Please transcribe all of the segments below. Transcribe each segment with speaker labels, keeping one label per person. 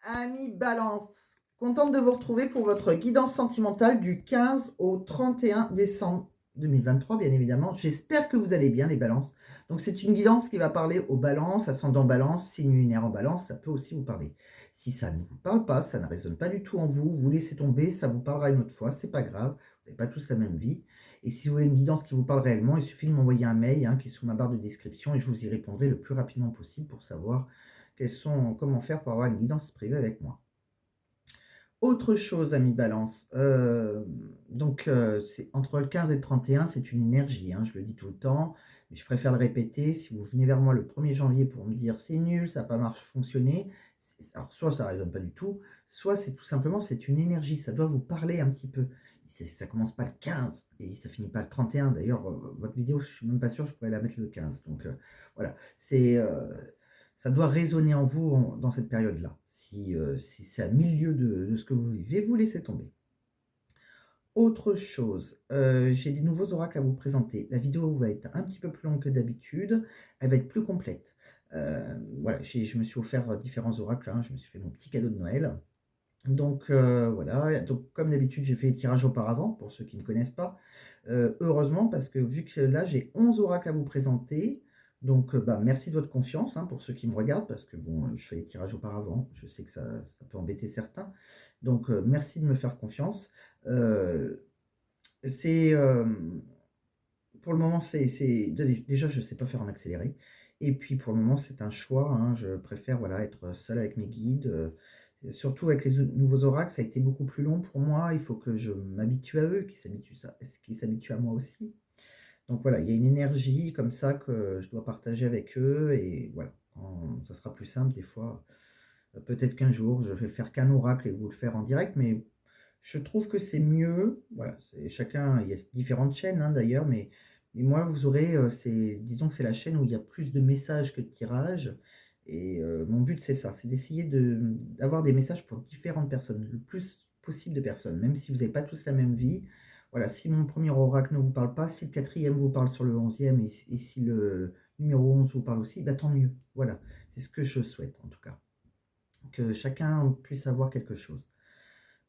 Speaker 1: Amis Balance, contente de vous retrouver pour votre guidance sentimentale du 15 au 31 décembre 2023, bien évidemment. J'espère que vous allez bien, les balances. Donc, c'est une guidance qui va parler aux balances, ascendant balance, signe lunaire en balance, ça peut aussi vous parler. Si ça ne vous parle pas, ça ne résonne pas du tout en vous, vous laissez tomber, ça vous parlera une autre fois, c'est pas grave, vous n'avez pas tous la même vie. Et si vous voulez une guidance qui vous parle réellement, il suffit de m'envoyer un mail qui est sous ma barre de description et je vous y répondrai le plus rapidement possible pour savoir comment faire pour avoir une guidance privée avec moi. Autre chose, ami Balance, c'est entre le 15 et le 31, c'est une énergie, je le dis tout le temps, mais je préfère le répéter. Si vous venez vers moi le 1er janvier pour me dire: «C'est nul, ça n'a pas fonctionné», alors soit ça ne résonne pas du tout, soit c'est tout simplement, c'est une énergie, ça doit vous parler un petit peu. Ça commence pas le 15 et ça finit pas le 31. D'ailleurs, votre vidéo, je suis même pas sûr, je pourrais la mettre le 15, donc voilà, ça doit résonner en vous dans cette période-là. Si c'est à milieu de ce que vous vivez, vous laissez tomber. Autre chose, j'ai des nouveaux oracles à vous présenter. La vidéo va être un petit peu plus longue que d'habitude, elle va être plus complète. Voilà, je me suis offert différents oracles, je me suis fait mon petit cadeau de Noël. Donc voilà, donc comme d'habitude, j'ai fait les tirages auparavant, pour ceux qui ne me connaissent pas. Heureusement, parce que vu que là, j'ai 11 oracles à vous présenter, donc merci de votre confiance, pour ceux qui me regardent, parce que bon, je fais les tirages auparavant, je sais que ça peut embêter certains. Donc merci de me faire confiance. Heu, c'est, pour le moment, déjà, je ne sais pas faire en accéléré et puis pour le moment, c'est un choix, je préfère, voilà, être seul avec mes guides, surtout avec les nouveaux oracles, ça a été beaucoup plus long pour moi. Il faut que je m'habitue à eux, qu'ils s'habituent à moi aussi. Donc voilà, il y a une énergie comme ça que je dois partager avec eux et voilà, quand ça sera plus simple des fois, peut-être qu'un jour, je vais faire qu'un oracle et vous le faire en direct, mais je trouve que c'est mieux. Voilà, c'est chacun, il y a différentes chaînes, d'ailleurs, mais moi, vous aurez, disons que c'est la chaîne où il y a plus de messages que de tirages et mon but, c'est ça, c'est d'essayer d'avoir des messages pour différentes personnes, le plus possible de personnes, même si vous n'avez pas tous la même vie. Voilà, si mon premier oracle ne vous parle pas, si le quatrième vous parle sur le 11e et si le numéro 11 vous parle aussi, bah, tant mieux. Voilà, c'est ce que je souhaite en tout cas, que chacun puisse avoir quelque chose.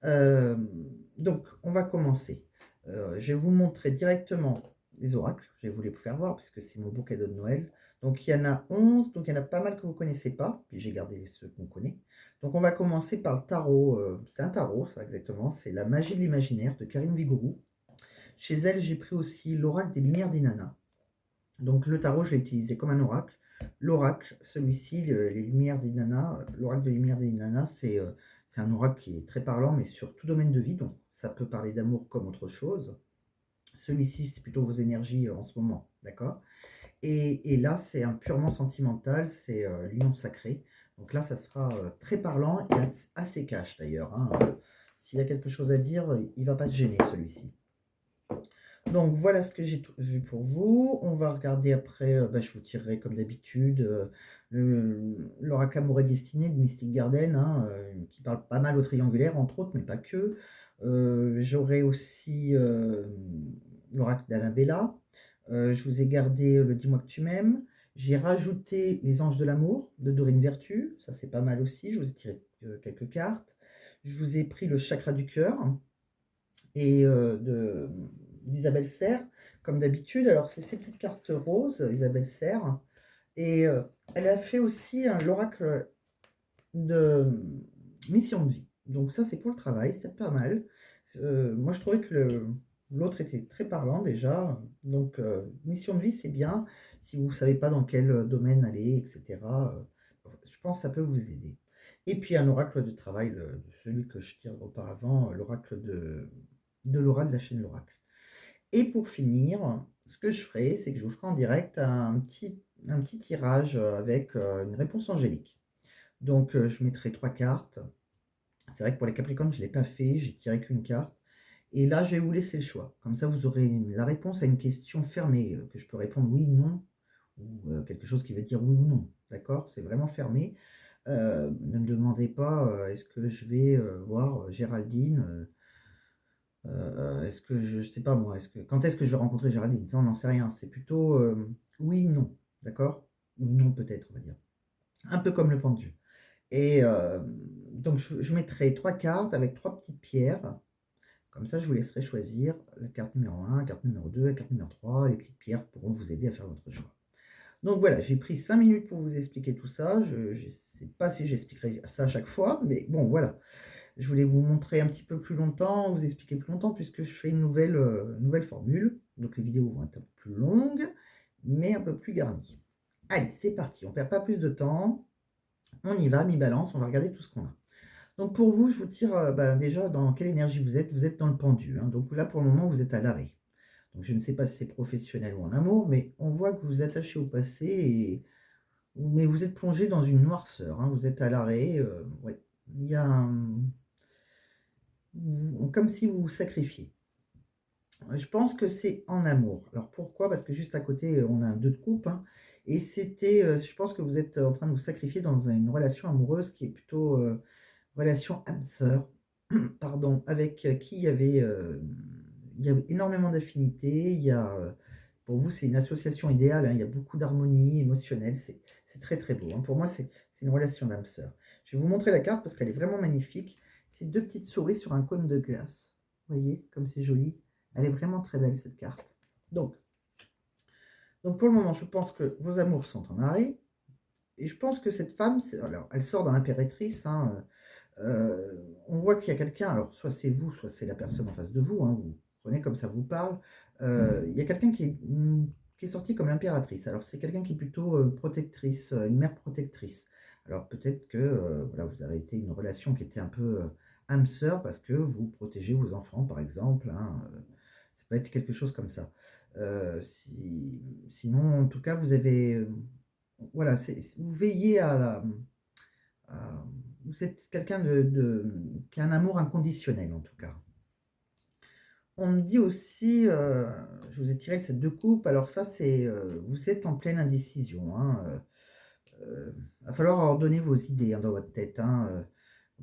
Speaker 1: Hem, donc on va commencer. Je vais vous montrer directement les oracles. Je vais vous les faire voir puisque c'est mon beau cadeau de Noël. Donc il y en a 11, donc il y en a pas mal que vous ne connaissez pas, puis j'ai gardé ceux qu'on connaît. Donc on va commencer par le tarot, c'est un tarot ça exactement, c'est La magie de l'imaginaire de Karine Vigouroux. Chez elle, j'ai pris aussi l'oracle des lumières des nanas. Donc le tarot, je l'ai utilisé comme un oracle. L'oracle, celui-ci, les lumières des nanas, l'oracle des lumières des nanas, c'est un oracle qui est très parlant, mais sur tout domaine de vie, donc ça peut parler d'amour comme autre chose. Celui-ci, c'est plutôt vos énergies en ce moment, d'accord? Et là, c'est un purement sentimental, c'est l'union sacrée. Donc là, ça sera très parlant et assez cash d'ailleurs. S'il y a quelque chose à dire, il ne va pas te gêner celui-ci. Donc voilà ce que j'ai vu pour vous. On va regarder après, je vous tirerai comme d'habitude l'oracle Amour et Destinée de Mystic Garden, qui parle pas mal au triangulaire, entre autres, mais pas que. J'aurai aussi l'oracle d'Annabella. Je vous ai gardé le Dis-moi que tu m'aimes. J'ai rajouté les Anges de l'amour de Dorine Vertu. Ça, c'est pas mal aussi. Je vous ai tiré quelques cartes. Je vous ai pris le chakra du cœur et d'Isabelle Serre, comme d'habitude. Alors, c'est ces petites cartes roses, Isabelle Serre. Et elle a fait aussi l'oracle de mission de vie. Donc ça, c'est pour le travail, c'est pas mal. Moi, je trouvais que l'autre était très parlant déjà. Donc, mission de vie, c'est bien. Si vous ne savez pas dans quel domaine aller, etc., je pense que ça peut vous aider. Et puis, un oracle de travail, celui que je tire auparavant, l'oracle de Laura de la chaîne L'Oracle. Et pour finir, ce que je ferai, c'est que je vous ferai en direct un petit tirage avec une réponse angélique. Donc, je mettrai 3 cartes. C'est vrai que pour les Capricornes, je ne l'ai pas fait, j'ai tiré qu'une carte. Et là, je vais vous laisser le choix. Comme ça, vous aurez la réponse à une question fermée, que je peux répondre oui, non, ou quelque chose qui veut dire oui ou non. D'accord? C'est vraiment fermé. Ne me demandez pas, est-ce que je vais voir Géraldine, est-ce que je sais pas moi, quand est-ce que je vais rencontrer Géraldine? Ça, on n'en sait rien. C'est plutôt oui, non, d'accord? Ou non, peut-être, on va dire. Un peu comme le pendu. et donc je mettrai 3 cartes avec 3 petites pierres. Comme ça, je vous laisserai choisir la carte numéro 1, la carte numéro 2, la carte numéro 3. Les petites pierres pourront vous aider à faire votre choix. Donc voilà, j'ai pris 5 minutes pour vous expliquer tout ça. Je ne sais pas si j'expliquerai ça à chaque fois, mais bon, voilà. Je voulais vous montrer un petit peu plus longtemps, vous expliquer plus longtemps, puisque je fais une nouvelle formule. Donc les vidéos vont être un peu plus longues, mais un peu plus garnies. Allez, c'est parti, on ne perd pas plus de temps. On y va, mi-balance, on va regarder tout ce qu'on a. Donc pour vous, je vous tire déjà dans quelle énergie vous êtes. Vous êtes dans le pendu, hein. Donc là, pour le moment, vous êtes à l'arrêt. Donc je ne sais pas si c'est professionnel ou en amour, mais on voit que vous vous attachez au passé, mais vous êtes plongé dans une noirceur, hein. Vous êtes à l'arrêt. Ouais. Il y a comme si vous vous sacrifiez. Je pense que c'est en amour. Alors pourquoi? Parce que juste à côté, on a un 2 de coupe, hein, et je pense que vous êtes en train de vous sacrifier dans une relation amoureuse qui est plutôt, relation âme sœur, pardon, avec qui il y a énormément d'affinités. Pour vous, c'est une association idéale, hein, il y a beaucoup d'harmonie émotionnelle, c'est très, très beau, hein. Pour moi, c'est une relation d'âme sœur. Je vais vous montrer la carte parce qu'elle est vraiment magnifique. C'est 2 petites souris sur un cône de glace. Vous voyez comme c'est joli? Elle est vraiment très belle cette carte. Donc pour le moment, je pense que vos amours sont en arrêt et je pense que cette femme, alors elle sort dans l'impératrice, hein, on voit qu'il y a quelqu'un, alors soit c'est vous, soit c'est la personne en face de vous, hein, vous prenez comme ça vous parle. Il y a quelqu'un qui est sorti comme l'impératrice. Alors c'est quelqu'un qui est plutôt protectrice, une mère protectrice. Alors peut-être que voilà, vous avez été une relation qui était un peu âme sœur parce que vous protégez vos enfants, par exemple, hein, ça peut être quelque chose comme ça. Sinon, en tout cas, vous avez, voilà, vous veillez à- vous êtes quelqu'un qui a un amour inconditionnel, en tout cas. On me dit aussi, je vous ai tiré le 7 de coupe, alors ça, vous êtes en pleine indécision, hein, va falloir ordonner vos idées, hein, dans votre tête, hein,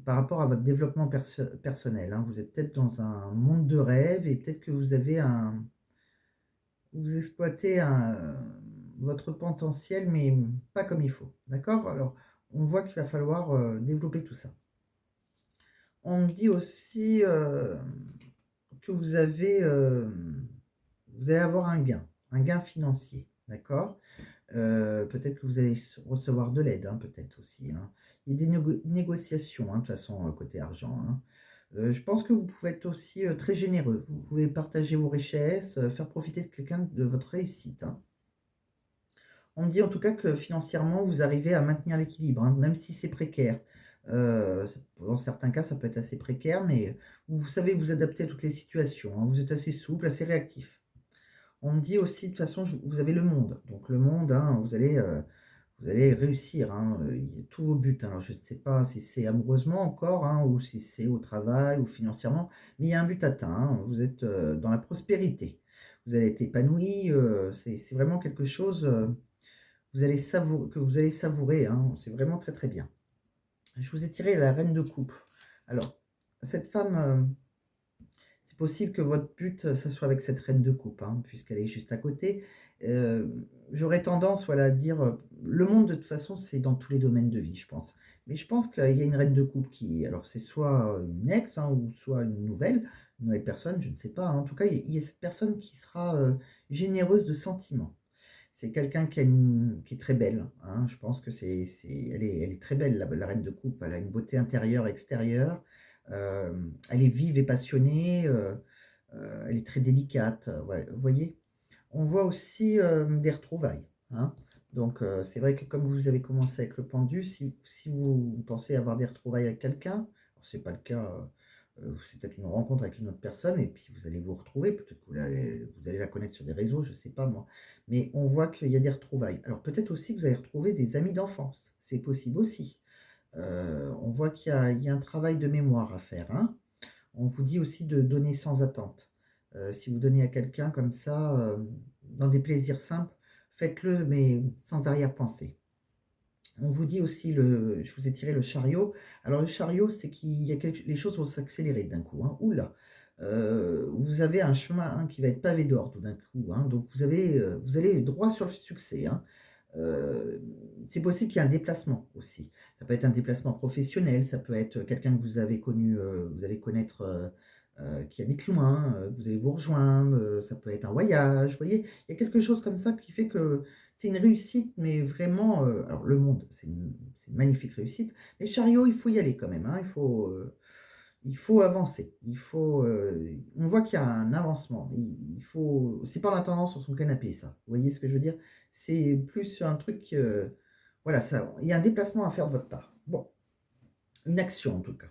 Speaker 1: par rapport à votre développement personnel, hein. Vous êtes peut-être dans un monde de rêve et peut-être que vous exploitez votre potentiel, mais pas comme il faut, d'accord? Alors, on voit qu'il va falloir développer tout ça. On me dit aussi que vous allez avoir un gain financier, d'accord? Peut-être que vous allez recevoir de l'aide, hein, peut-être aussi, hein. Il y a des négociations, hein, de toute façon, côté argent, hein. Je pense que vous pouvez être aussi très généreux. Vous pouvez partager vos richesses, faire profiter de quelqu'un de votre réussite, hein. On me dit en tout cas que financièrement, vous arrivez à maintenir l'équilibre, hein, même si c'est précaire. Dans certains cas, ça peut être assez précaire, mais vous savez vous adapter à toutes les situations, hein. Vous êtes assez souple, assez réactif. On me dit aussi, de toute façon, vous avez le monde. Donc le monde, hein, vous allez réussir, hein, tous vos buts. Alors je ne sais pas si c'est amoureusement encore, hein, ou si c'est au travail ou financièrement, mais il y a un but atteint, hein. Vous êtes dans la prospérité. Vous allez être épanoui. C'est vraiment quelque chose. Que vous allez savourer, hein, c'est vraiment très, très bien. Je vous ai tiré la reine de coupe. Alors, cette femme, c'est possible que votre but, ça soit avec cette reine de coupe, hein, puisqu'elle est juste à côté. J'aurais tendance, voilà, à dire, le monde de toute façon, c'est dans tous les domaines de vie, je pense. Mais je pense qu'il y a une reine de coupe alors c'est soit une ex, hein, ou soit une nouvelle personne, je ne sais pas, hein. En tout cas, il y a cette personne qui sera, généreuse de sentiments. C'est quelqu'un qui est très belle, hein. Je pense que elle est très belle, la reine de coupe. Elle a une beauté intérieure, extérieure. Elle est vive et passionnée. Elle est très délicate. Ouais, vous voyez? On voit aussi des retrouvailles, hein. Donc, c'est vrai que comme vous avez commencé avec le pendu, si vous pensez avoir des retrouvailles avec quelqu'un, ce n'est pas le cas, c'est peut-être une rencontre avec une autre personne et puis vous allez vous retrouver, peut-être que vous allez la connaître sur des réseaux, je ne sais pas moi. Mais on voit qu'il y a des retrouvailles. Alors peut-être aussi que vous allez retrouver des amis d'enfance, c'est possible aussi. On voit il y a un travail de mémoire à faire, hein. On vous dit aussi de donner sans attente. Si vous donnez à quelqu'un comme ça, dans des plaisirs simples, faites-le, mais sans arrière-pensée. On vous dit aussi, je vous ai tiré le chariot. Alors le chariot, c'est les choses vont s'accélérer d'un coup, hein. Ouh là! Vous avez un chemin, hein, qui va être pavé d'or tout d'un coup, hein. Donc vous allez droit sur le succès, hein. Heu, c'est possible qu'il y ait un déplacement aussi. Ça peut être un déplacement professionnel, ça peut être quelqu'un que vous avez connu, vous allez connaître, qui habite loin, vous allez vous rejoindre, ça peut être un voyage, vous voyez? Il y a quelque chose comme ça qui fait que c'est une réussite, mais vraiment, alors le monde, c'est une magnifique réussite, mais chariot, il faut y aller quand même, hein, il faut avancer. On voit qu'il y a un avancement. Il faut c'est pas en attendant sur son canapé ça. Vous voyez ce que je veux dire? C'est plus un truc, voilà, ça il y a un déplacement à faire de votre part. Bon, une action en tout cas.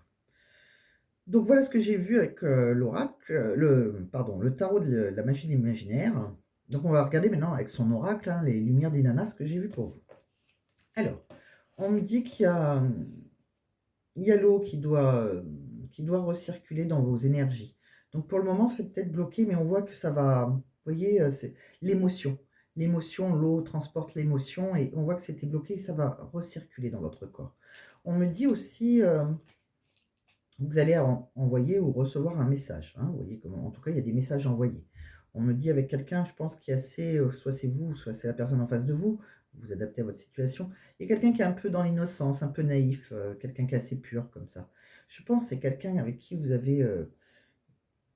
Speaker 1: Donc voilà ce que j'ai vu avec, l'oracle, le tarot de la magie de l'imaginaire. Donc on va regarder maintenant avec son oracle, hein, les lumières d'Inanna, ce que j'ai vu pour vous. Alors, on me dit il y a l'eau qui doit recirculer dans vos énergies. Donc pour le moment, c'est peut-être bloqué, mais on voit que ça va, vous voyez, c'est l'émotion. L'émotion, l'eau transporte l'émotion et on voit que c'était bloqué et ça va recirculer dans votre corps. On me dit aussi, vous allez envoyer ou recevoir un message, hein, vous voyez comment en tout cas, il y a des messages envoyés. On me dit avec quelqu'un, je pense, qui est assez, soit c'est vous, soit c'est la personne en face de vous, vous vous adaptez à votre situation. Il y a quelqu'un qui est un peu dans l'innocence, un peu naïf, quelqu'un qui est assez pur comme ça. Je pense que c'est quelqu'un avec qui vous avez,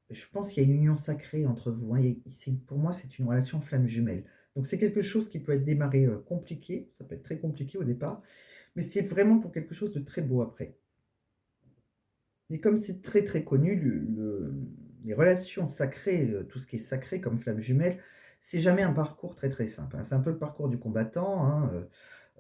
Speaker 1: je pense qu'il y a une union sacrée entre vous, hein, pour moi, c'est une relation flamme jumelle. Donc c'est quelque chose qui peut être démarré, compliqué, ça peut être très compliqué au départ, mais c'est vraiment pour quelque chose de très beau après. Mais comme c'est très, très connu, les relations sacrées, tout ce qui est sacré comme flamme jumelle, c'est jamais un parcours très, très simple, hein. C'est un peu le parcours du combattant, hein,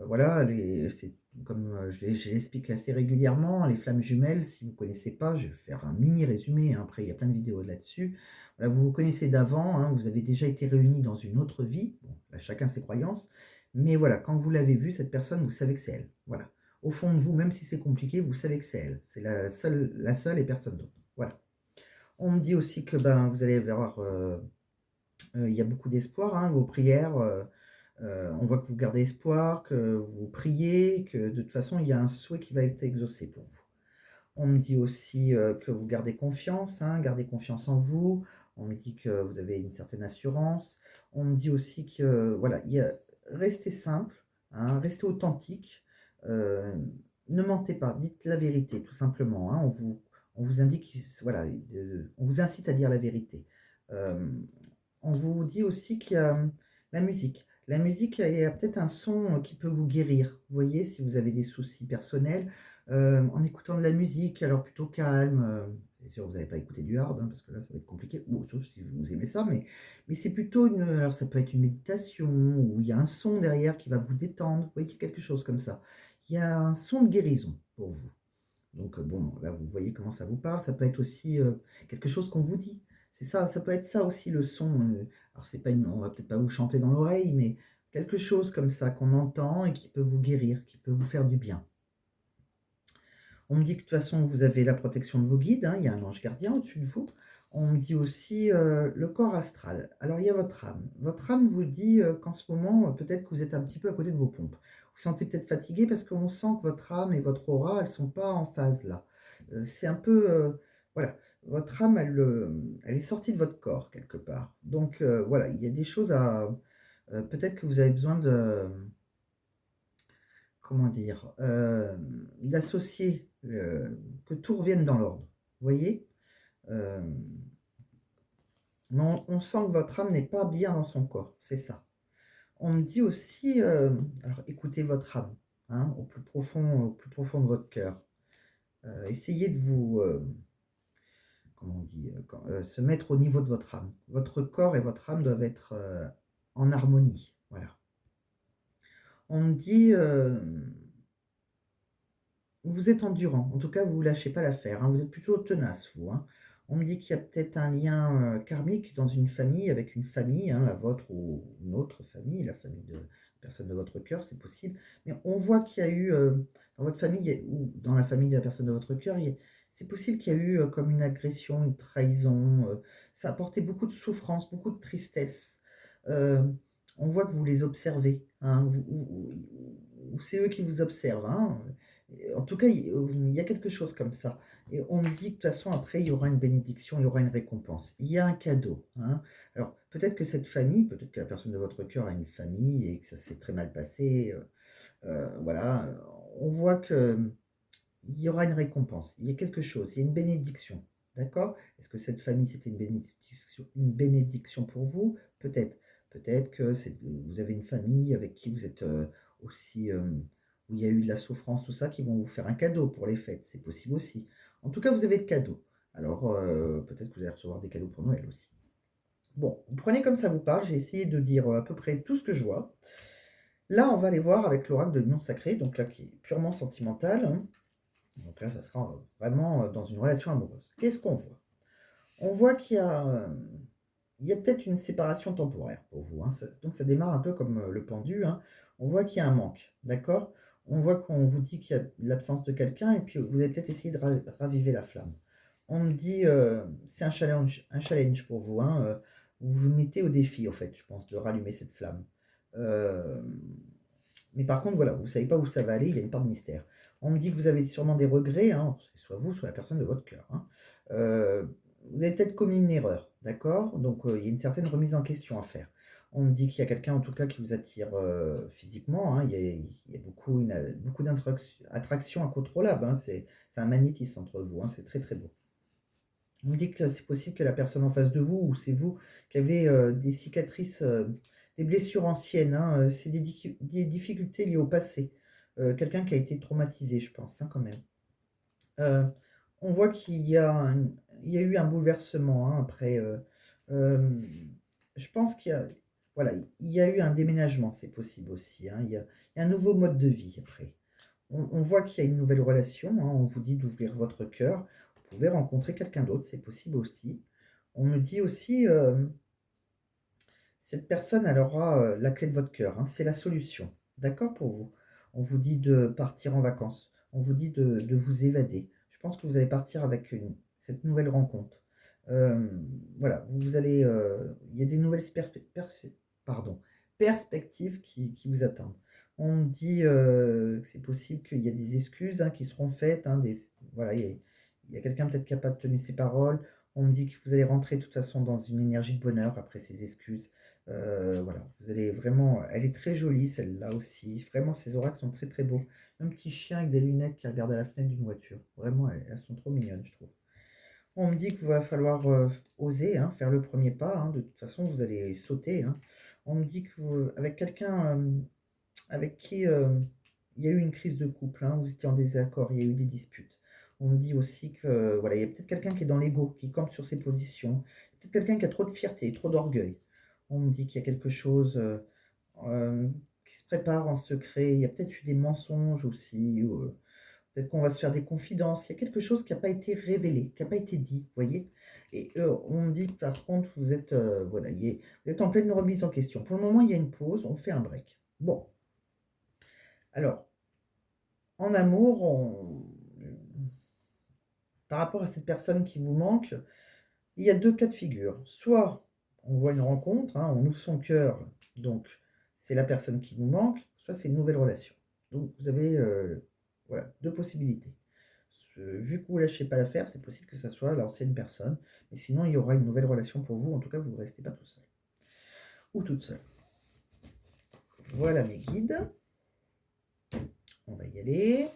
Speaker 1: voilà, c'est comme, je l'explique assez régulièrement, les flammes jumelles, si vous ne connaissez pas, je vais faire un mini résumé, hein, après il y a plein de vidéos là-dessus. Voilà, vous vous connaissez d'avant, hein, vous avez déjà été réunis dans une autre vie, bon, là, chacun ses croyances, mais voilà, quand vous l'avez vue, cette personne, vous savez que c'est elle, voilà. Au fond de vous, même si c'est compliqué, vous savez que c'est elle. C'est la seule et personne d'autre. Voilà. On me dit aussi que, ben, vous allez avoir, il y a beaucoup d'espoir, hein, vos prières, on voit que vous gardez espoir, que vous priez, que de toute façon, il y a un souhait qui va être exaucé pour vous. On me dit aussi, que vous gardez confiance, hein, gardez confiance en vous. On me dit que vous avez une certaine assurance. On me dit aussi que, voilà, restez simple, hein, restez authentique, heu, ne mentez pas, dites la vérité tout simplement, hein. On vous indique, voilà, on vous incite à dire la vérité. Hem, on vous dit aussi qu'il y a, la musique. La musique, il y a peut-être un son, qui peut vous guérir. Vous voyez, si vous avez des soucis personnels, en écoutant de la musique, alors plutôt calme, c'est sûr vous n'allez pas écouter du hard, hein, parce que là, ça va être compliqué. Bon, sauf si vous aimez ça, mais c'est plutôt alors ça peut être une méditation où il y a un son derrière qui va vous détendre, vous voyez? Quelque chose comme ça. Il y a un son de guérison pour vous. Donc, bon, là, vous voyez comment ça vous parle. Ça peut être aussi, quelque chose qu'on vous dit. C'est ça, ça peut être ça aussi le son, alors c'est pas une on va peut-être pas vous chanter dans l'oreille, mais quelque chose comme ça qu'on entend et qui peut vous guérir, qui peut vous faire du bien. On me dit que de toute façon, vous avez la protection de vos guides, hein, il y a un ange gardien au-dessus de vous. On me dit aussi, le corps astral. Alors il y a votre âme. Votre âme vous dit, qu'en ce moment, peut-être que vous êtes un petit peu à côté de vos pompes. Vous vous sentez peut-être fatigué parce qu'on sent que votre âme et votre aura, elles sont pas en phase là. C'est un peu, voilà, votre âme, elle est sortie de votre corps quelque part. Donc, voilà, il y a des choses à, peut-être que vous avez besoin de, comment dire? D'associer, que tout revienne dans l'ordre. Vous voyez? Hem, mais on sent que votre âme n'est pas bien dans son corps, c'est ça. On me dit aussi, alors écoutez votre âme, hein, au plus profond de votre cœur. Essayez de vous, comment on dit? Se mettre au niveau de votre âme. Votre corps et votre âme doivent être, en harmonie, voilà. On me dit, vous êtes endurant, en tout cas, vous ne lâchez pas l'affaire, hein, vous êtes plutôt tenace, vous, hein. On me dit qu'il y a peut-être un lien, karmique dans une famille, avec une famille, hein, la vôtre ou une autre famille, la famille de personne de votre cœur, c'est possible. Mais on voit qu'il y a eu, dans votre famille ou dans la famille de la personne de votre cœur, c'est possible qu'il y a eu, comme une agression, une trahison, ça a apporté beaucoup de souffrance, beaucoup de tristesse. Heu, on voit que vous les observez, hein, ou c'est eux qui vous observent, hein. En tout cas, il y a quelque chose comme ça et on me dit que de toute façon après il y aura une bénédiction, il y aura une récompense. Il y a un cadeau, hein. Alors peut-être que cette famille, peut-être que la personne de votre cœur a une famille et que ça s'est très mal passé, voilà, on voit que il y aura une récompense, il y a quelque chose, il y a une bénédiction, d'accord? Est-ce que cette famille, c'était une bénédiction pour vous? Peut-être. Peut-être que vous avez une famille avec qui vous êtes aussi, où il y a eu de la souffrance, tout ça, qui vont vous faire un cadeau pour les fêtes, c'est possible aussi. En tout cas, vous avez de cadeaux. Alors, peut-être que vous allez recevoir des cadeaux pour Noël aussi. Bon, vous prenez comme ça vous parle, j'ai essayé de dire à peu près tout ce que je vois. Là, on va aller voir avec l'oracle de l'union sacrée, donc là, qui est purement sentimental, hein. Donc là, ça sera vraiment dans une relation amoureuse. Qu'est-ce qu'on voit? On voit qu'il y a peut-être une séparation temporaire pour vous, hein. Donc ça démarre un peu comme le pendu, hein. On voit qu'il y a un manque, d'accord? On voit qu'on vous dit qu'il y a l'absence de quelqu'un et puis vous allez peut-être essayer de raviver la flamme. On me dit, c'est un challenge pour vous, hein. Vous vous mettez au défi, en fait, je pense, de rallumer cette flamme. Euh, mais par contre, voilà, vous ne savez pas où ça va aller, il y a une part de mystère. On me dit que vous avez sûrement des regrets, hein, c'est soit vous, soit la personne de votre cœur, hein. Euh, vous avez peut-être commis une erreur, d'accord? Donc, il y a une certaine remise en question à faire. On me dit qu'il y a quelqu'un, en tout cas, qui vous attire physiquement, hein. Il y a beaucoup d'attractions incontrôlables, hein. C'est un magnétisme entre vous, hein. C'est très, très beau. On me dit que c'est possible que la personne en face de vous, ou c'est vous, qui avez des cicatrices, des blessures anciennes, hein, c'est des difficultés liées au passé. Quelqu'un qui a été traumatisé, je pense, hein, quand même. Euh, on voit il y a eu un bouleversement, hein, après. Euh, je pense voilà, il y a eu un déménagement, c'est possible aussi, hein. Il y a un nouveau mode de vie après. On voit qu'il y a une nouvelle relation, hein, on vous dit d'ouvrir votre cœur. Vous pouvez rencontrer quelqu'un d'autre, c'est possible aussi. On me dit aussi, cette personne, elle aura la clé de votre cœur, hein, c'est la solution. D'accord pour vous? On vous dit de partir en vacances, on vous dit de vous évader. Je pense que vous allez partir avec cette nouvelle rencontre. Euh, voilà, vous allez, il y a des nouvelles pardon, perspectives qui vous attendent. On me dit que c'est possible qu'il y a des excuses, hein, qui seront faites, hein, voilà, il y a quelqu'un peut-être qui n'a pas tenu ses paroles. On me dit que vous allez rentrer de toute façon dans une énergie de bonheur après ces excuses. Voilà, vous allez vraiment, elle est très jolie celle-là aussi. Vraiment, ces oracles sont très très beaux. Un petit chien avec des lunettes qui regarde à la fenêtre d'une voiture. Vraiment, elles sont trop mignonnes, je trouve. On me dit qu'il va falloir oser, hein, faire le premier pas, hein. De toute façon, vous allez sauter, hein. On me dit que avec quelqu'un avec qui il y a eu une crise de couple, hein, vous étiez en désaccord, il y a eu des disputes. On me dit aussi que voilà, il y a peut-être quelqu'un qui est dans l'ego, qui campe sur ses positions. Peut-être quelqu'un qui a trop de fierté, trop d'orgueil. On me dit qu'il y a quelque chose euh, qui se prépare en secret. Il y a peut-être eu des mensonges aussi. Ou, peut-être qu'on va se faire des confidences. Il y a quelque chose qui n'a pas été révélé, qui n'a pas été dit, vous voyez. Et on me dit que par contre, vous êtes, voilà, vous êtes en pleine remise en question. Pour le moment, il y a une pause, on fait un break. Bon, alors, en amour, par rapport à cette personne qui vous manque, il y a deux cas de figure. Soit on voit une rencontre, hein, on ouvre son cœur, donc c'est la personne qui nous manque, soit c'est une nouvelle relation. Donc vous avez voilà, deux possibilités. Vu que vous ne lâchez pas l'affaire, c'est possible que ça soit l'ancienne personne, mais sinon il y aura une nouvelle relation pour vous. En tout cas, vous ne restez pas tout seul ou toute seule. Voilà mes guides. On va y aller.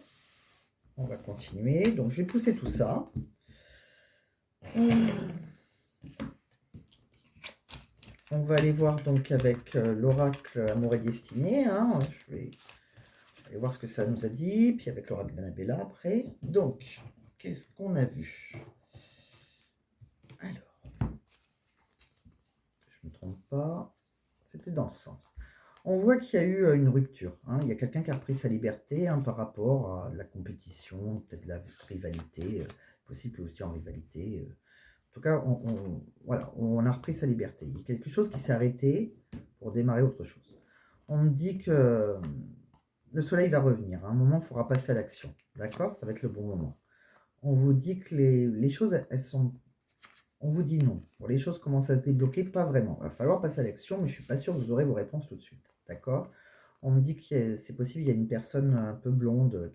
Speaker 1: On va continuer. Donc je vais pousser tout ça. On va aller voir donc avec l'oracle Amour et Destinée, hein. Je vais aller voir ce que ça nous a dit, puis avec l'oracle d'Annabella après. Donc, qu'est-ce qu'on a vu? Alors, je ne me trompe pas, c'était dans ce sens. On voit qu'il y a eu une rupture, hein. Il y a quelqu'un qui a repris sa liberté, hein, par rapport à de la compétition, peut-être de la rivalité, possible aussi en rivalité. En tout cas, voilà, on a repris sa liberté. Il y a quelque chose qui s'est arrêté pour démarrer autre chose. On me dit que le soleil va revenir. À un moment, il faudra passer à l'action. D'accord? Ça va être le bon moment. On vous dit que les choses, elles sont... On vous dit non. Bon, les choses commencent à se débloquer, pas vraiment. Il va falloir passer à l'action, mais je ne suis pas sûr que vous aurez vos réponses tout de suite. D'accord? On me dit que c'est possible, il y a une personne un peu blonde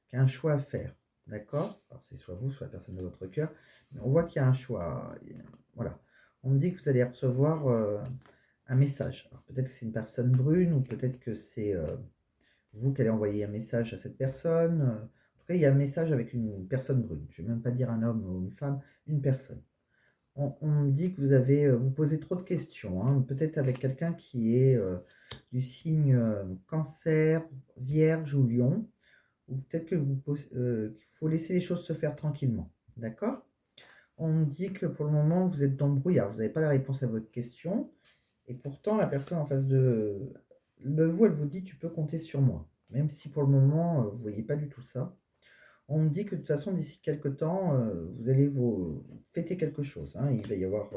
Speaker 1: qui a un choix à faire, d'accord? Alors c'est soit vous, soit la personne de votre cœur, mais on voit qu'il y a un choix, voilà. On me dit que vous allez recevoir, un message. Alors peut-être que c'est une personne brune ou peut-être que c'est, vous qui allez envoyer un message à cette personne, en tout cas, il y a un message avec une personne brune. Je ne vais même pas dire un homme ou une femme, une personne. On me dit que vous avez, vous posez trop de questions, hein, peut-être avec quelqu'un qui est, du signe, Cancer, Vierge ou Lion, ou peut-être que qu'il faut laisser les choses se faire tranquillement, d'accord? On me dit que pour le moment, vous êtes dans le brouillard, vous n'avez pas la réponse à votre question et pourtant la personne en face de vous, elle vous dit: «Tu peux compter sur moi». Même si pour le moment, vous ne voyez pas du tout ça. On me dit que de toute façon, d'ici quelque temps, vous allez vous fêter quelque chose, hein. Il va y avoir,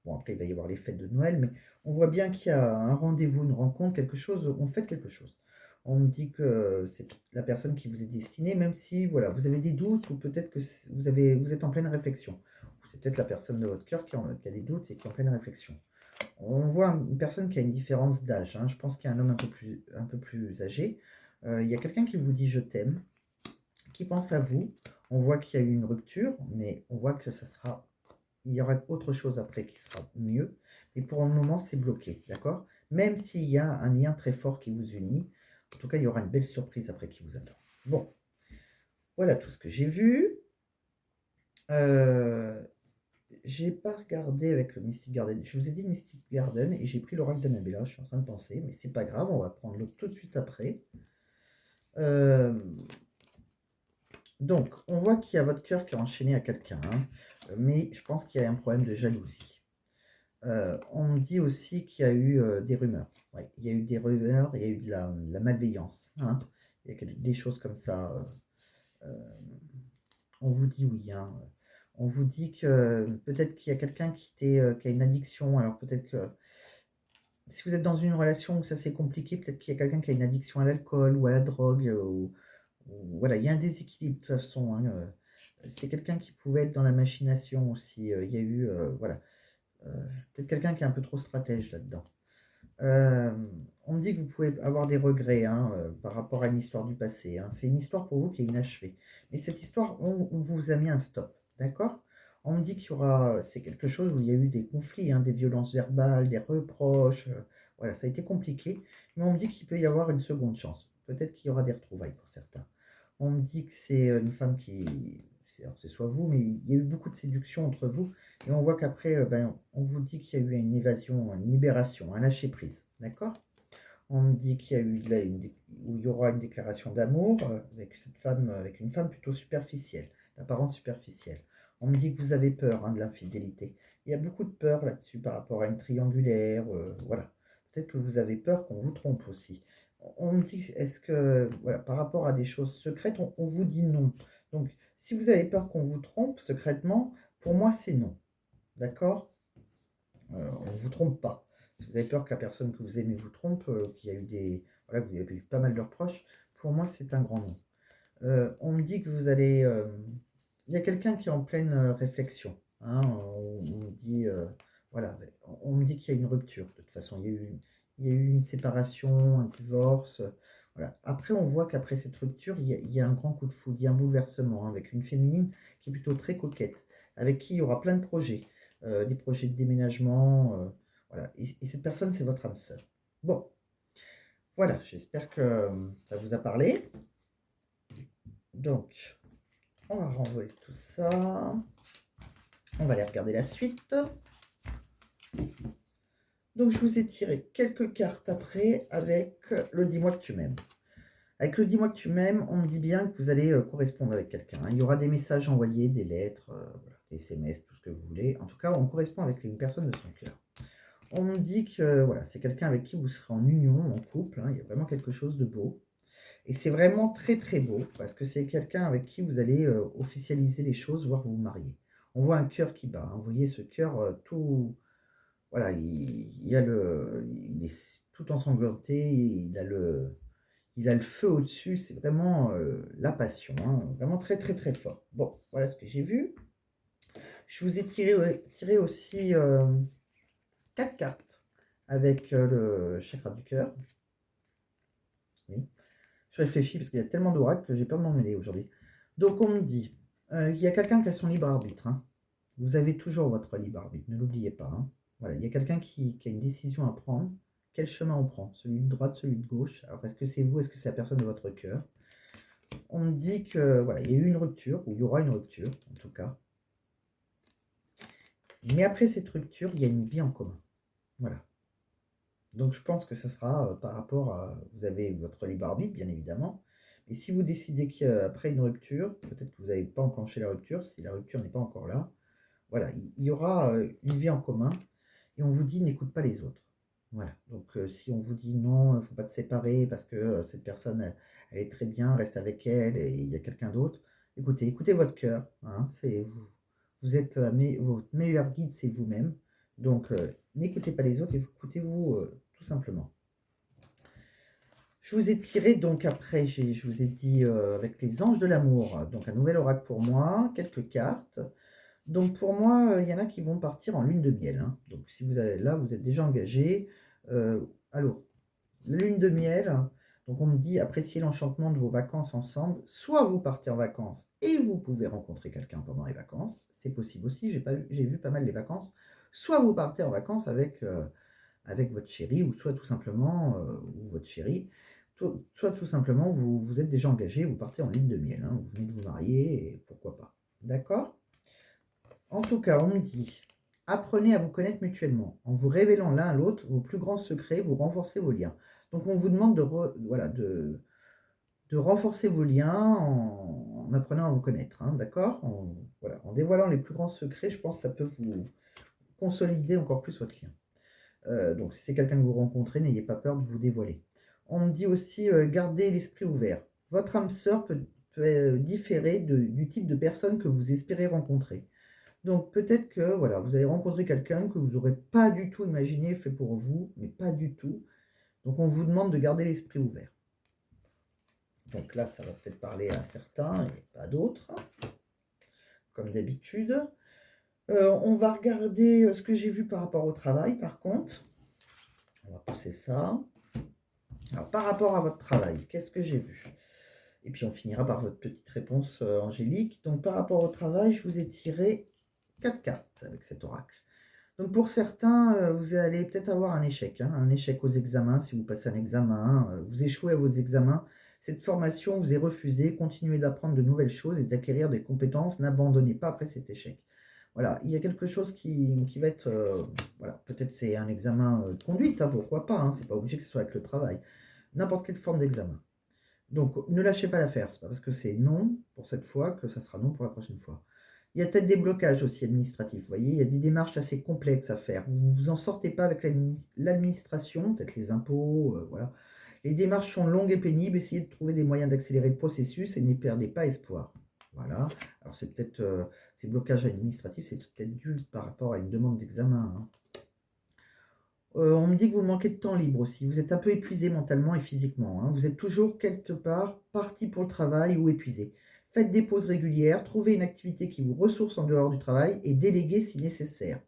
Speaker 1: bon après il va y avoir les fêtes de Noël, mais on voit bien qu'il y a un rendez-vous, une rencontre, quelque chose, on fête quelque chose. On me dit que c'est la personne qui vous est destinée, même si voilà, vous avez des doutes ou peut-être que vous êtes en pleine réflexion. Ou c'est peut-être la personne de votre cœur qui a des doutes et qui est en pleine réflexion. On voit une personne qui a une différence d'âge, hein. Je pense qu'il y a un homme un peu plus âgé. Il y a quelqu'un qui vous dit: «Je t'aime», qui pense à vous. On voit qu'il y a eu une rupture, mais on voit que ça sera, il y aura autre chose après qui sera mieux. Mais pour le moment, c'est bloqué, d'accord? Même s'il y a un lien très fort qui vous unit, en tout cas, il y aura une belle surprise après qui vous attend. Bon, voilà tout ce que j'ai vu. Euh, j'ai pas regardé avec le Mystic Garden. Je vous ai dit le Mystic Garden et j'ai pris l'oracle d'Annabella. Je suis en train de penser, mais c'est pas grave, on va prendre l'autre tout de suite après. Euh, Donc, on voit qu'il y a votre cœur qui est enchaîné à quelqu'un, hein, mais je pense qu'il y a un problème de jalousie. On me dit aussi qu'il y a eu des rumeurs. Ouais, il y a eu des rumeurs, il y a eu de la malveillance, hein. Il y a des choses comme ça. Euh, on vous dit oui, hein. On vous dit que peut-être qu'il y a quelqu'un qui a une addiction. Alors peut-être que si vous êtes dans une relation où ça c'est compliqué, peut-être qu'il y a quelqu'un qui a une addiction à l'alcool ou à la drogue, voilà, il y a un déséquilibre de toute façon, hein, c'est quelqu'un qui pouvait être dans la machination aussi, il y a eu, voilà, heu, peut-être quelqu'un qui est un peu trop stratège là-dedans. On me dit que vous pouvez avoir des regrets, hein, par rapport à une histoire du passé, hein. C'est une histoire pour vous qui est inachevée. Mais cette histoire, on vous a mis un stop, d'accord? On me dit qu'il y aura, c'est quelque chose où il y a eu des conflits, hein, des violences verbales, des reproches, voilà, ça a été compliqué. Mais on me dit qu'il peut y avoir une seconde chance. Peut-être qu'il y aura des retrouvailles pour certains. On me dit que c'est, une femme qui, alors c'est soit vous, mais il y a eu beaucoup de séduction entre vous et on voit qu'après, ben, on vous dit qu'il y a eu une évasion, une libération, un lâcher prise, d'accord? On me dit qu'il y a eu là où il y aura une déclaration d'amour, avec cette femme, avec une femme plutôt superficielle, d'apparence superficielle. On me dit que vous avez peur, hein, de l'infidélité. Il y a beaucoup de peur là-dessus par rapport à une triangulaire, voilà. Peut-être que vous avez peur qu'on vous trompe aussi. On me dit, est-ce que, voilà, par rapport à des choses secrètes, on vous dit non. Donc, si vous avez peur qu'on vous trompe secrètement, pour moi, c'est non. D'accord? On ne vous trompe pas. Si vous avez peur que la personne que vous aimez vous trompe, qu'il y a eu des, voilà, que vous avez eu pas mal de reproches, pour moi, c'est un grand non. On me dit que vous allez, il y a quelqu'un qui est en pleine, réflexion, hein. On me dit, voilà, on me dit qu'il y a une rupture. De toute façon, il y a eu une séparation, un divorce, voilà. Après, on voit qu'après cette rupture, il y a un grand coup de foudre, il y a un bouleversement, hein, avec une féminine qui est plutôt très coquette, avec qui il y aura plein de projets, des projets de déménagement, voilà. Et cette personne, c'est votre âme sœur. Bon, voilà, j'espère que ça vous a parlé. Donc, on va renvoyer tout ça. On va aller regarder la suite. Donc, je vous ai tiré quelques cartes après avec le dis-moi que tu m'aimes. Avec le dis-moi que tu m'aimes, on me dit bien que vous allez correspondre avec quelqu'un, hein. Il y aura des messages envoyés, des lettres, voilà, des SMS, tout ce que vous voulez. En tout cas, on correspond avec une personne de son cœur. On me dit que voilà, c'est quelqu'un avec qui vous serez en union, en couple, hein. Il y a vraiment quelque chose de beau. Et c'est vraiment très très beau parce que c'est quelqu'un avec qui vous allez officialiser les choses, voire vous marier. On voit un cœur qui bat, hein. Vous voyez ce cœur tout, voilà, il est tout ensanglanté, il a le feu au-dessus, c'est vraiment la passion, hein, vraiment très très très fort. Bon, voilà ce que j'ai vu. Je vous ai tiré aussi 4 cartes avec le chakra du cœur. Oui. Je réfléchis parce qu'il y a tellement d'oracles que j'ai peur de m'en mêler aujourd'hui. Donc on me dit, il y a quelqu'un qui a son libre arbitre, hein. Vous avez toujours votre libre arbitre, ne l'oubliez pas, hein. Voilà, il y a quelqu'un qui a une décision à prendre. Quel chemin on prend? Celui de droite, celui de gauche? Alors est-ce que c'est vous? Est-ce que c'est la personne de votre cœur? On me dit que voilà, il y a eu une rupture, ou il y aura une rupture, en tout cas. Mais après cette rupture, il y a une vie en commun. Voilà. Donc je pense que ça sera par rapport à... Vous avez votre libre arbitre, bien évidemment. Mais si vous décidez qu'après une rupture, peut-être que vous n'avez pas enclenché la rupture, si la rupture n'est pas encore là, voilà, il y aura une vie en commun. Et on vous dit n'écoute pas les autres. Voilà. Donc si on vous dit non, il ne faut pas te séparer parce que cette personne, elle est très bien, reste avec elle et il y a quelqu'un d'autre. Écoutez votre cœur, hein, c'est vous. Vous êtes votre meilleur guide, c'est vous-même. Donc n'écoutez pas les autres, écoutez-vous tout simplement. Je vous ai tiré donc après, je vous ai dit avec les anges de l'amour, donc un nouvel oracle pour moi, quelques cartes. Donc pour moi, il y en a qui vont partir en lune de miel, hein. Donc si vous avez là, vous êtes déjà engagé. Alors, lune de miel, donc on me dit appréciez l'enchantement de vos vacances ensemble. Soit vous partez en vacances et vous pouvez rencontrer quelqu'un pendant les vacances, c'est possible aussi, j'ai vu pas mal les vacances. Soit vous partez en vacances avec votre chéri, ou soit tout simplement, ou votre chérie, soit tout simplement vous êtes déjà engagé, vous partez en lune de miel, hein. Vous venez de vous marier, et pourquoi pas. D'accord? En tout cas, on me dit, apprenez à vous connaître mutuellement. En vous révélant l'un à l'autre vos plus grands secrets, vous renforcez vos liens. Donc on vous demande voilà, de renforcer vos liens en apprenant à vous connaître, hein, d'accord? Voilà, en dévoilant les plus grands secrets, je pense que ça peut vous consolider encore plus votre lien. Donc si c'est quelqu'un que vous rencontrez, n'ayez pas peur de vous dévoiler. On me dit aussi, gardez l'esprit ouvert. Votre âme sœur peut différer du type de personne que vous espérez rencontrer. Donc peut-être que voilà, vous allez rencontrer quelqu'un que vous n'aurez pas du tout imaginé fait pour vous, mais pas du tout. Donc on vous demande de garder l'esprit ouvert. Donc là, ça va peut-être parler à certains et pas à d'autres, comme d'habitude. On va regarder ce que j'ai vu par rapport au travail, par contre. On va pousser ça. Alors par rapport à votre travail, qu'est-ce que j'ai vu? Et puis on finira par votre petite réponse angélique. Donc par rapport au travail, je vous ai tiré 4 cartes avec cet oracle. Donc pour certains, vous allez peut-être avoir un échec, hein, un échec aux examens si vous passez un examen, vous échouez à vos examens. Cette formation vous est refusée, continuez d'apprendre de nouvelles choses et d'acquérir des compétences, n'abandonnez pas après cet échec. Voilà, il y a quelque chose qui va être, voilà, peut-être c'est un examen de conduite, hein, pourquoi pas, hein, c'est pas obligé que ce soit avec le travail. N'importe quelle forme d'examen. Donc ne lâchez pas l'affaire, c'est pas parce que c'est non pour cette fois que ça sera non pour la prochaine fois. Il y a peut-être des blocages aussi administratifs, vous voyez, il y a des démarches assez complexes à faire. Vous ne vous en sortez pas avec l'administration, peut-être les impôts, voilà. Les démarches sont longues et pénibles, essayez de trouver des moyens d'accélérer le processus et ne perdez pas espoir. Voilà. Alors c'est peut-être ces blocages administratifs, c'est peut-être dû par rapport à une demande d'examen, hein. On me dit que vous manquez de temps libre aussi. Vous êtes un peu épuisé mentalement et physiquement, hein. Vous êtes toujours quelque part parti pour le travail ou épuisé. Faites des pauses régulières, trouvez une activité qui vous ressource en dehors du travail et déléguez si nécessaire.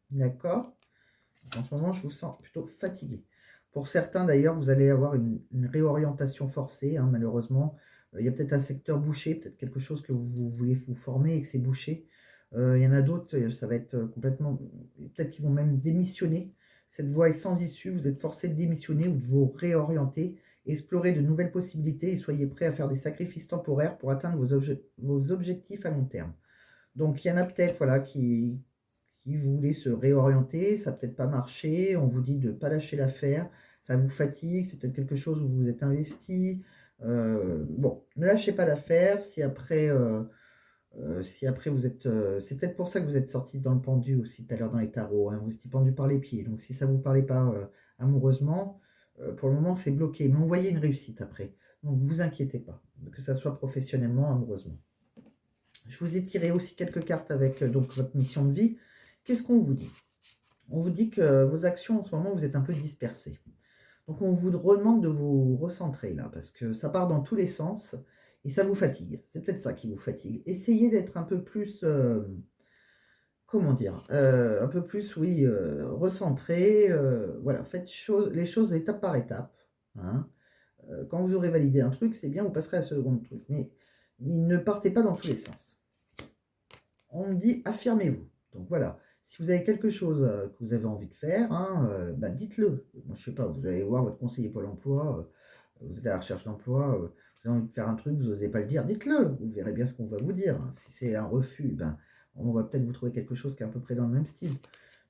Speaker 1: D'accord? En ce moment, je vous sens plutôt fatigué. Pour certains, d'ailleurs, vous allez avoir une réorientation forcée, hein, malheureusement. Il y a peut-être un secteur bouché, peut-être quelque chose que vous voulez vous former et que c'est bouché. Il y en a d'autres, ça va être complètement... Peut-être qu'ils vont même démissionner. Cette voie est sans issue, vous êtes forcé de démissionner ou de vous réorienter, explorer de nouvelles possibilités et soyez prêt à faire des sacrifices temporaires pour atteindre vos objectifs à long terme. Donc, il y en a peut-être voilà, qui voulait se réorienter, ça n'a peut-être pas marché, on vous dit de ne pas lâcher l'affaire, ça vous fatigue, c'est peut-être quelque chose où vous êtes investi. Bon, ne lâchez pas l'affaire, si après vous êtes... c'est peut-être pour ça que vous êtes sorti dans le pendu aussi tout à l'heure dans les tarots, hein, vous étiez pendu par les pieds, donc si ça ne vous parlait pas amoureusement, pour le moment c'est bloqué, mais on voyait une réussite après, donc vous inquiétez pas, que ça soit professionnellement, amoureusement. Je vous ai tiré aussi quelques cartes avec donc votre mission de vie. Qu'est-ce qu'on vous dit? On vous dit que vos actions en ce moment, vous êtes un peu dispersés. Donc on vous demande de vous recentrer là, parce que ça part dans tous les sens et ça vous fatigue. C'est peut-être ça qui vous fatigue. Essayez d'être un peu plus, comment dire, un peu plus, oui, recentré. Voilà, faites les choses étape par étape, hein. quand vous aurez validé un truc, c'est bien, vous passerez à ce second truc. Mais ne partez pas dans tous les sens. On me dit affirmez-vous. Donc voilà, si vous avez quelque chose que vous avez envie de faire, hein, bah, dites-le. Moi, je sais pas, vous allez voir votre conseiller Pôle emploi, vous êtes à la recherche d'emploi, vous avez envie de faire un truc, vous n'osez pas le dire, dites-le. Vous verrez bien ce qu'on va vous dire. Si c'est un refus, ben, on va peut-être vous trouver quelque chose qui est à peu près dans le même style.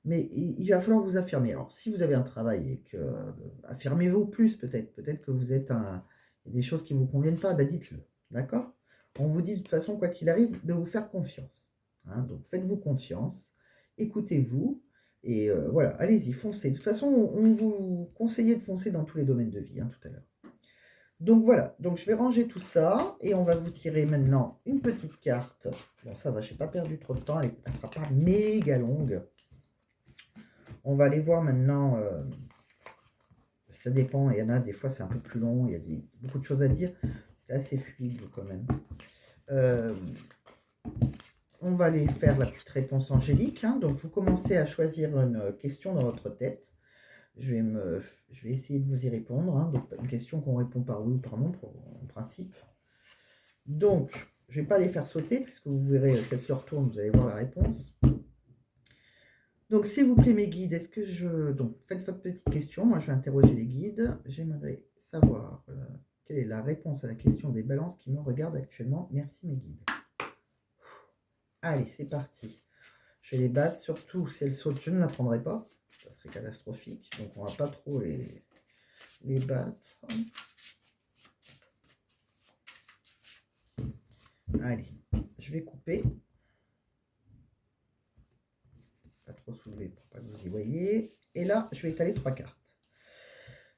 Speaker 1: Mais il va falloir vous affirmer. Alors, si vous avez un travail et que affirmez-vous plus peut-être. Peut-être que vous êtes un, il y a des choses qui ne vous conviennent pas, ben dites-le. D'accord? On vous dit de toute façon, quoi qu'il arrive, de vous faire confiance. Hein, donc faites-vous confiance, écoutez-vous, et voilà, allez-y, foncez. De toute façon, on vous conseillait de foncer dans tous les domaines de vie, hein, tout à l'heure. Donc voilà, donc je vais ranger tout ça, et on va vous tirer maintenant une petite carte. Bon, ça va, je n'ai pas perdu trop de temps, elle ne sera pas méga longue. On va aller voir maintenant, ça dépend, il y en a des fois c'est un peu plus long, il y a beaucoup de choses à dire, c'est assez fluide quand même. On va aller faire la petite réponse angélique. Hein. Donc, vous commencez à choisir une question dans votre tête. Je vais essayer de vous y répondre. Hein. Donc, une question qu'on répond par oui ou par non, en principe. Donc, je ne vais pas les faire sauter, puisque vous verrez, si elles se retournent, vous allez voir la réponse. Donc, s'il vous plaît, mes guides, est-ce que je... Donc, faites votre petite question. Moi, je vais interroger les guides. J'aimerais savoir quelle est la réponse à la question des balances qui me regardent actuellement. Merci, mes guides. Allez, c'est parti. Je vais les battre, surtout si elles sautent, je ne la prendrai pas. Ça serait catastrophique. Donc on va pas trop les battre. Allez, je vais couper. Pas trop soulever pour pas que vous y voyez. Et là, je vais étaler 3 cartes.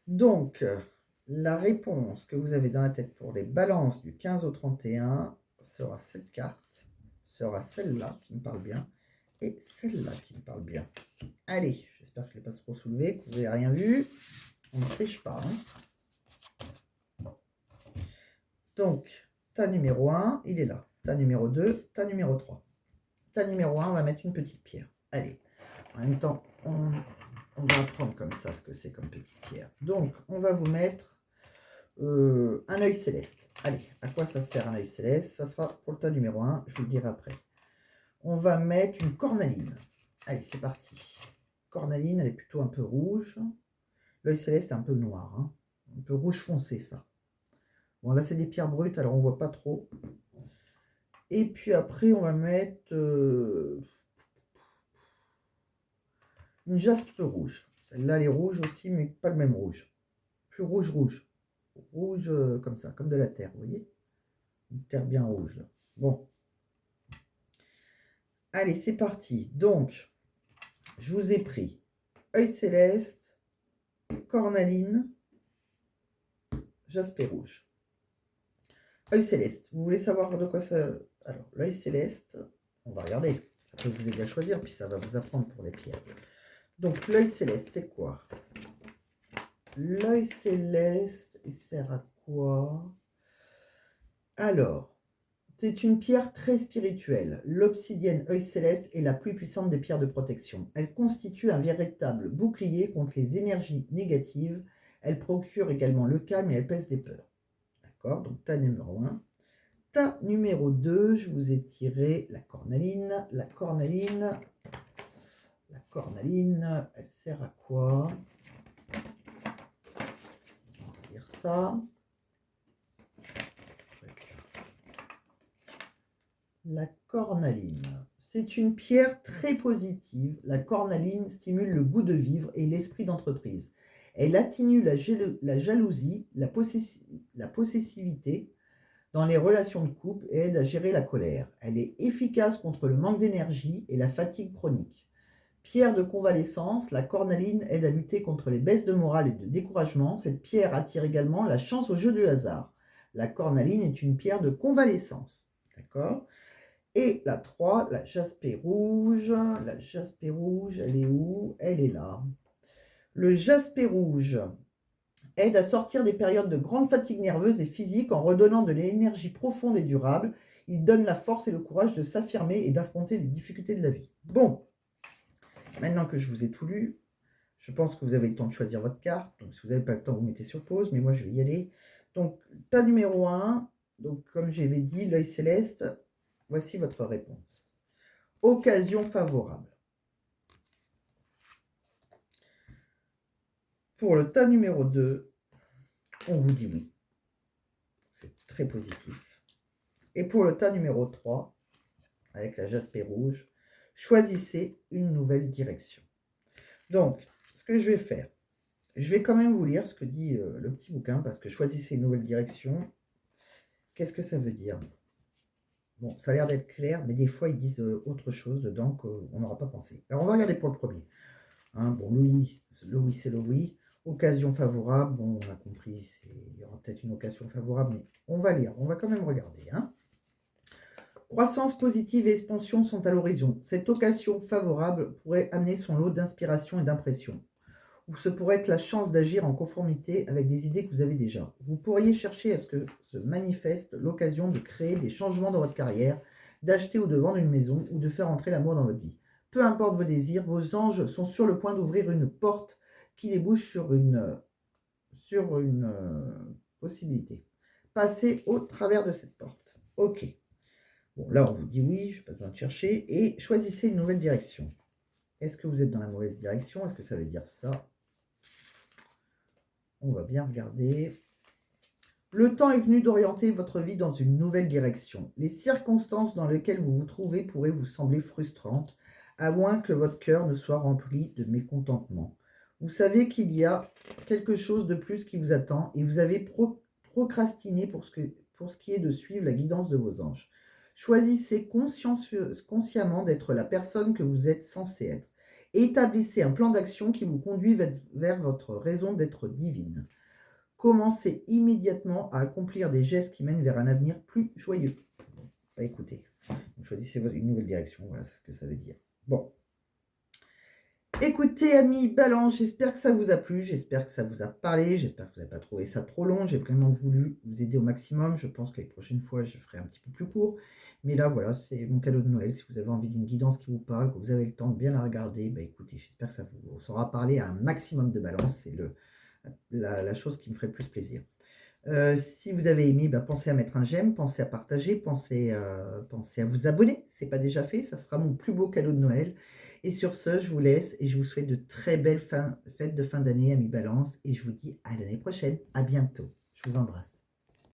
Speaker 1: Donc, la réponse que vous avez dans la tête pour les balances du 15 au 31 sera cette carte, sera celle-là qui me parle bien. Et celle-là qui me parle bien. Allez, j'espère que je ne l'ai pas trop soulevé, que vous n'avez rien vu. On ne triche pas. Hein. Donc, tas numéro 1, il est là. Tas numéro 2, tas numéro 3. Tas numéro 1, on va mettre une petite pierre. Allez, en même temps, on va apprendre comme ça ce que c'est comme petite pierre. Donc, on va vous mettre un œil céleste. Allez, à quoi ça sert un œil céleste? Ça sera pour le tas numéro 1, je vous le dirai après. On va mettre une cornaline. Allez, c'est parti. Cornaline, elle est plutôt un peu rouge. L'œil céleste est un peu noir. Hein. Un peu rouge foncé, ça. Bon, là, c'est des pierres brutes, alors on ne voit pas trop. Et puis après, on va mettre une jaspe rouge. Celle-là, elle est rouge aussi, mais pas le même rouge. Plus rouge. Rouge comme ça, comme de la terre, vous voyez? Une terre bien rouge, là. Bon. Allez, c'est parti. Donc, je vous ai pris œil céleste, cornaline, jaspe rouge. Œil céleste. Vous voulez savoir de quoi ça... Alors, l'œil céleste, on va regarder. Ça peut vous aider à choisir, puis ça va vous apprendre pour les pierres. Donc, l'œil céleste, c'est quoi? L'œil céleste, il sert à quoi? Alors, c'est une pierre très spirituelle. L'obsidienne œil céleste est la plus puissante des pierres de protection. Elle constitue un véritable bouclier contre les énergies négatives. Elle procure également le calme et elle pèse les peurs. D'accord? Donc, tas numéro 1. Tas numéro 2, je vous ai tiré la cornaline. La cornaline, elle sert à quoi? On va lire ça. La cornaline. C'est une pierre très positive. La cornaline stimule le goût de vivre et l'esprit d'entreprise. Elle atténue la jalousie, la possessivité dans les relations de couple et aide à gérer la colère. Elle est efficace contre le manque d'énergie et la fatigue chronique. Pierre de convalescence, la cornaline aide à lutter contre les baisses de morale et de découragement. Cette pierre attire également la chance au jeu du hasard. La cornaline est une pierre de convalescence. D'accord ? Et la 3, la jaspe rouge. La jaspe rouge, elle est où? Elle est là. Le jaspe rouge aide à sortir des périodes de grande fatigue nerveuse et physique en redonnant de l'énergie profonde et durable. Il donne la force et le courage de s'affirmer et d'affronter les difficultés de la vie. Bon, maintenant que je vous ai tout lu, je pense que vous avez le temps de choisir votre carte. Donc si vous n'avez pas le temps, vous mettez sur pause, mais moi je vais y aller. Donc, tas numéro 1, donc comme j'avais dit, l'œil céleste, voici votre réponse. Occasion favorable. Pour le tas numéro 2, on vous dit oui. C'est très positif. Et pour le tas numéro 3, avec la jaspée rouge, choisissez une nouvelle direction. Donc, ce que je vais faire, je vais quand même vous lire ce que dit le petit bouquin, parce que choisissez une nouvelle direction. Qu'est-ce que ça veut dire? Bon, ça a l'air d'être clair, mais des fois, ils disent autre chose dedans qu'on n'aura pas pensé. Alors, on va regarder pour le premier. Hein, bon, le oui, c'est le oui. Occasion favorable, bon, on a compris, il y aura peut-être une occasion favorable, mais on va lire, on va quand même regarder. Hein. Croissance positive et expansion sont à l'horizon. Cette occasion favorable pourrait amener son lot d'inspiration et d'impression. Ou ce pourrait être la chance d'agir en conformité avec des idées que vous avez déjà. Vous pourriez chercher à ce que se manifeste l'occasion de créer des changements dans votre carrière, d'acheter ou de vendre une maison ou de faire entrer l'amour dans votre vie. Peu importe vos désirs, vos anges sont sur le point d'ouvrir une porte qui débouche sur une possibilité. Passez au travers de cette porte. Ok. Bon, là, on vous dit oui, je n'ai pas besoin de chercher. Et choisissez une nouvelle direction. Est-ce que vous êtes dans la mauvaise direction? Est-ce que ça veut dire ça? On va bien regarder. Le temps est venu d'orienter votre vie dans une nouvelle direction. Les circonstances dans lesquelles vous vous trouvez pourraient vous sembler frustrantes, à moins que votre cœur ne soit rempli de mécontentement. Vous savez qu'il y a quelque chose de plus qui vous attend et vous avez procrastiné pour ce qui est de suivre la guidance de vos anges. Choisissez consciemment d'être la personne que vous êtes censé être. Établissez un plan d'action qui vous conduit vers votre raison d'être divine. Commencez immédiatement à accomplir des gestes qui mènent vers un avenir plus joyeux. Bah, écoutez, choisissez une nouvelle direction, voilà ce que ça veut dire. Bon. Écoutez, amis Balance, j'espère que ça vous a plu, j'espère que ça vous a parlé, j'espère que vous n'avez pas trouvé ça trop long. J'ai vraiment voulu vous aider au maximum. Je pense que les prochaines fois, je ferai un petit peu plus court. Mais là, voilà, c'est mon cadeau de Noël. Si vous avez envie d'une guidance qui vous parle, que vous avez le temps de bien la regarder, bah, écoutez, j'espère que ça vous saura parler à un maximum de Balance. C'est la chose qui me ferait le plus plaisir. Si vous avez aimé, pensez à mettre un j'aime, pensez à partager, pensez à vous abonner. Ce n'est pas déjà fait, ça sera mon plus beau cadeau de Noël. Et sur ce, je vous laisse et je vous souhaite de très belles fêtes de fin d'année, amis Balance. Et je vous dis à l'année prochaine. À bientôt. Je vous embrasse.